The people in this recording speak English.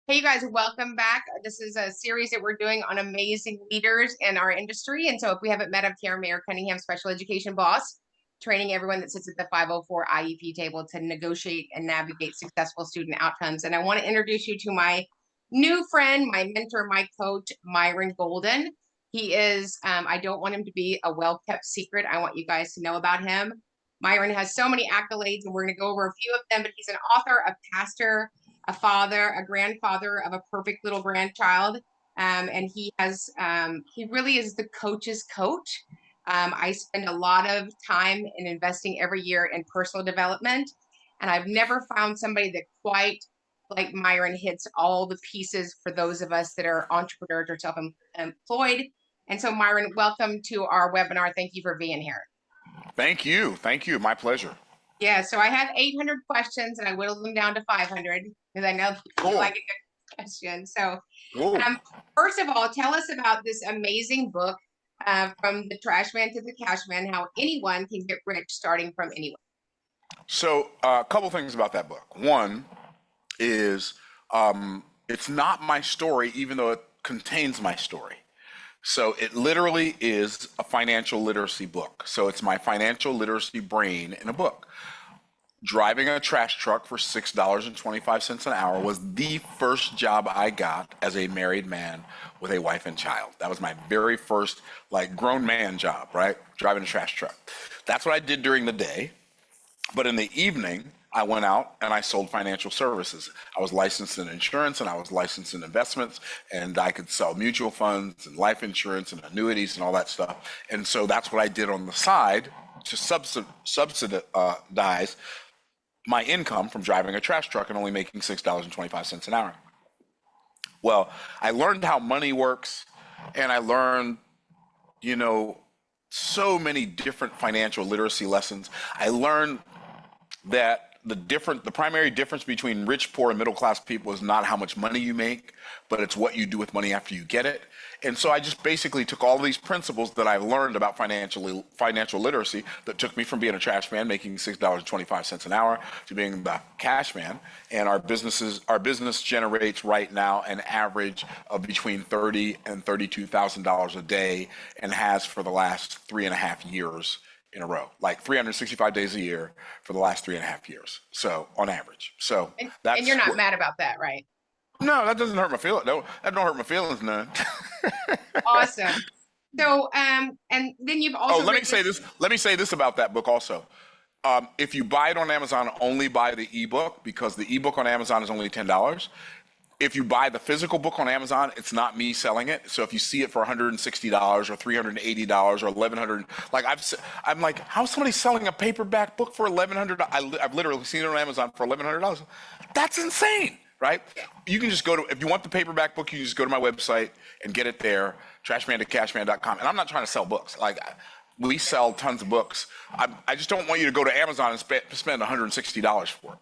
Hey, you guys, welcome back. This is a series that we're doing on amazing leaders in our industry. And so if we haven't met, I'm Karen Mayer Cunningham, special education boss, training everyone that sits at the 504 IEP table to negotiate and navigate successful student outcomes. And I want to introduce you to my new friend, my mentor, my coach, Myron Golden. He is, I don't want him to be a well-kept secret. I want you guys to know about him. Myron has so many accolades, and we're going to go over a few of them, but he's an author, a pastor, a father, a grandfather of a perfect little grandchild. And he really is the coach's coach. I spend a lot of time in investing every year in personal development. And I've never found somebody that quite like Myron hits all the pieces for those of us that are entrepreneurs or self-employed. And so Myron, welcome to our webinar. Thank you for being here. Thank you. Thank you. My pleasure. Yeah, so I have 800 questions and I whittled them down to 500 because I know you like a good question. So first of all, tell us about this amazing book, From the Trash Man to the Cash Man, How Anyone Can Get Rich Starting from Anywhere. So a couple things about that book. One is it's not my story, even though it contains my story. So it literally is a financial literacy book. So it's my financial literacy brain in a book. Driving a trash truck for $6.25 an hour was the first job I got as a married man with a wife and child. That was my very first grown man job, right? Driving a trash truck. That's what I did during the day. But in the evening, I went out and I sold financial services. I was licensed in insurance and I was licensed in investments, and I could sell mutual funds and life insurance and annuities and all that stuff. And so that's what I did on the side to subsidize my income from driving a trash truck and only making $6.25 an hour. Well, I learned how money works, and I learned, so many different financial literacy lessons. I learned that the primary difference between rich, poor, and middle class people is not how much money you make, but it's what you do with money after you get it. And so I just basically took all of these principles that I learned about financial literacy that took me from being a trash man making $6.25 an hour to being the cash man. And our business generates right now an average of between $30,000 and $32,000 a day, and has for the last 3.5 years in a row, like 365 days a year for the last 3.5 years. So on average. So and you're not mad about that, right? No, that doesn't hurt my feelings. No, that don't hurt my feelings none. Awesome. So, and then you've also. Let me say this about that book also. If you buy it on Amazon, only buy the ebook, because the ebook on Amazon is only $10. If you buy the physical book on Amazon, it's not me selling it. So if you see it for $160 or $380 or $1,100, I'm like, how's somebody selling a paperback book for $1,100? I've literally seen it on Amazon for $1,100. That's insane, right? You can just if you want the paperback book, you can just go to my website and get it there, trashman2cashman.com. And I'm not trying to sell books. We sell tons of books. I just don't want you to go to Amazon and spend $160 for it.